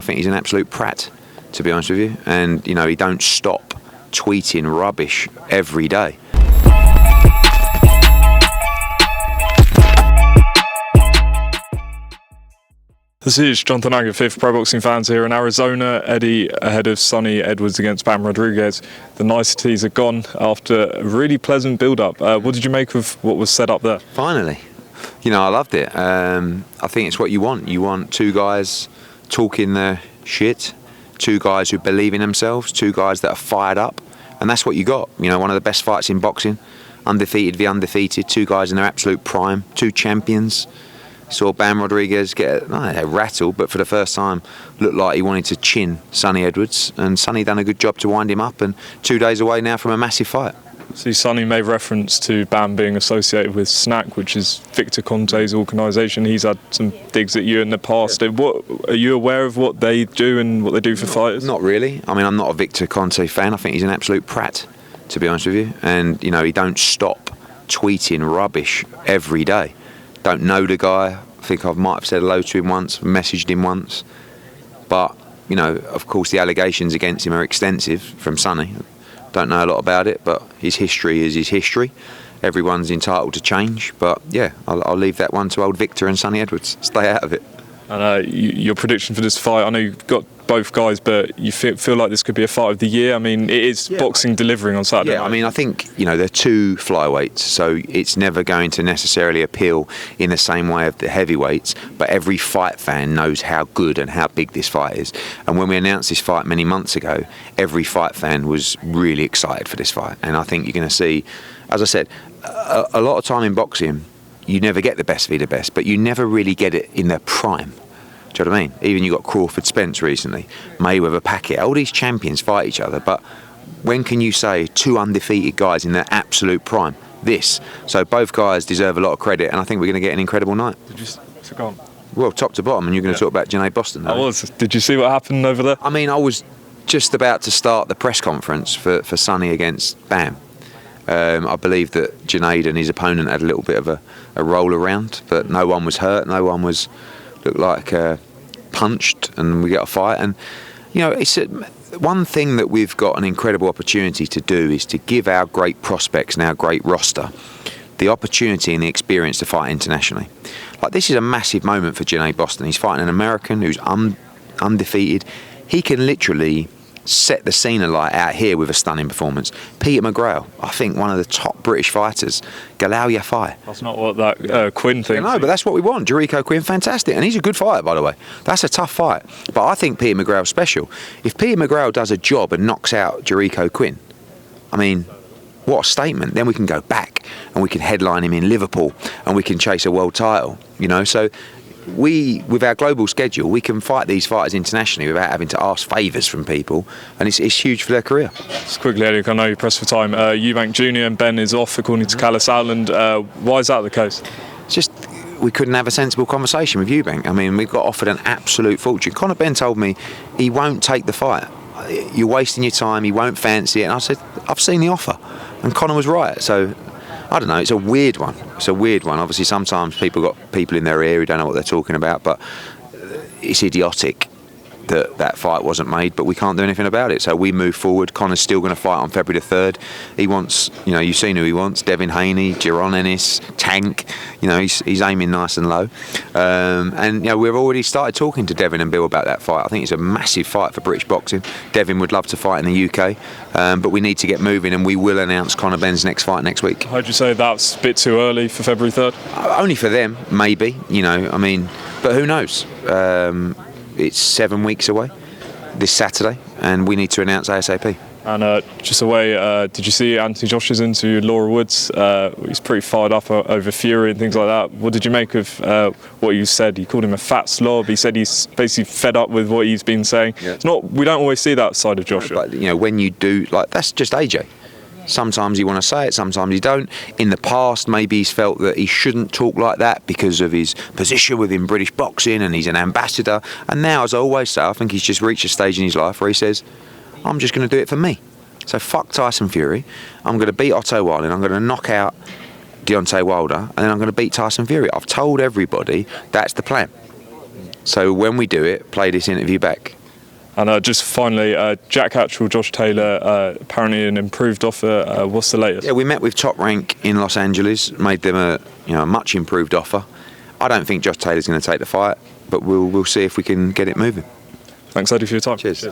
think he's an absolute prat, to be honest with you. And, you know, he don't stop tweeting rubbish every day. This is Jonathan Agar, fifth pro boxing fans here in Arizona. Eddie ahead of Sonny Edwards against Bam Rodriguez. The niceties are gone after a really pleasant build-up. What did you make of what was set up there? Finally. You know, I loved it. I think it's what you want. You want two guys talking their shit, two guys who believe in themselves, two guys that are fired up, and that's what you got. You know, one of the best fights in boxing, undefeated v undefeated, two guys in their absolute prime, two champions. Saw Bam Rodriguez get a rattle, but for the first time looked like he wanted to chin Sonny Edwards, and Sonny done a good job to wind him up, and 2 days away now from a massive fight. See, Sonny made reference to Bam being associated with SNAC, which is Victor Conte's organisation. He's had some digs at you in the past. What, are you aware of what they do and what they do for fighters? Not really. I mean, I'm not a Victor Conte fan. I think he's an absolute prat, to be honest with you. And, you know, he don't stop tweeting rubbish every day. Don't know the guy. I think I might have said hello to him once, messaged him once. But, you know, of course the allegations against him are extensive from Sonny. Don't know a lot about it, but his history is his history. Everyone's entitled to change. But, yeah, I'll leave that one to old Victor and Sonny Edwards. Stay out of it. And your prediction for this fight, I know you've got both guys, but you feel like this could be a fight of the year. I mean, it is boxing delivering on Saturday. Yeah, I mean, I think, you know, they're two flyweights, so it's never going to necessarily appeal in the same way of the heavyweights, but every fight fan knows how good and how big this fight is. And when we announced this fight many months ago, every fight fan was really excited for this fight. And I think you're going to see, as I said, a lot of time in boxing, you never get the best v the best, but you never really get it in their prime. Do you know what I mean? Even you got Crawford Spence recently, Mayweather Pacquiao, all these champions fight each other, but when can you say two undefeated guys in their absolute prime? This. So both guys deserve a lot of credit, and I think we're going to get an incredible night. Go on. Well, top to bottom, and you're going to talk about Janae Boston. I was. Did you see what happened over there? I mean, I was just about to start the press conference for Sonny against Bam. I believe that Junaid and his opponent had a little bit of a roll around, but no one was hurt, no one was looked like punched, and we got a fight. And you know, it's one thing that we've got an incredible opportunity to do is to give our great prospects and our great roster the opportunity and the experience to fight internationally. Like, this is a massive moment for Janae Boston. He's fighting an American who's undefeated. He can literally set the scene alight out here with a stunning performance. Peter McGrail, I think one of the top British fighters. Galal Yafai. That's not what that Quinn thinks. No, but that's what we want. Jericho Quinn, fantastic. And he's a good fighter, by the way. That's a tough fight. But I think Peter McGrail's special. If Peter McGrail does a job and knocks out Jericho Quinn, I mean, what a statement. Then we can go back and we can headline him in Liverpool and we can chase a world title, you know. So we, with our global schedule, we can fight these fighters internationally without having to ask favours from people, and it's huge for their career. Just quickly, Eddie, I know you're pressed for time. Eubank Jr. and Benn is off, according to Callis Outland. Why is that the case? It's just we couldn't have a sensible conversation with Eubank. I mean, we got offered an absolute fortune. Conor Benn told me he won't take the fight. You're wasting your time, he won't fancy it. And I said, I've seen the offer. And Conor was right. So I don't know, it's a weird one. It's a weird one. Obviously, sometimes people got people in their ear who don't know what they're talking about, but it's idiotic that fight wasn't made, but we can't do anything about it. So we move forward. Conor's still going to fight on February the 3rd. He wants, you know, you've seen who he wants, Devin Haney, Jaron Ennis, Tank. You know, he's aiming nice and low. And, you know, we've already started talking to Devin and Bill about that fight. I think it's a massive fight for British boxing. Devin would love to fight in the UK, but we need to get moving, and we will announce Conor Benn's next fight next week. How'd you say that's a bit too early for February 3rd? Only for them, maybe, you know, I mean, but who knows? It's 7 weeks away this Saturday, and we need to announce ASAP. And just away, did you see Anthony Joshua's interview with Laura Woods? He's pretty fired up over Fury and things like that. What did you make of what you said? He called him a fat slob. He said he's basically fed up with what he's been saying. Yeah. It's not. We don't always see that side of Joshua. But, you know, when you do, like, that's just AJ. Sometimes you want to say it, sometimes you don't. In the past, maybe he's felt that he shouldn't talk like that because of his position within British boxing, and he's an ambassador. And now, as I always say, I think he's just reached a stage in his life where he says, I'm just going to do it for me. So fuck Tyson Fury. I'm going to beat Otto Wilde, and I'm going to knock out Deontay Wilder, and then I'm going to beat Tyson Fury. I've told everybody that's the plan. So when we do it, play this interview back. And just finally, Jack Catterall, Josh Taylor, apparently an improved offer. What's the latest? Yeah, we met with Top Rank in Los Angeles, made them a much improved offer. I don't think Josh Taylor's going to take the fight, but we'll see if we can get it moving. Thanks, Eddie, for your time. Cheers.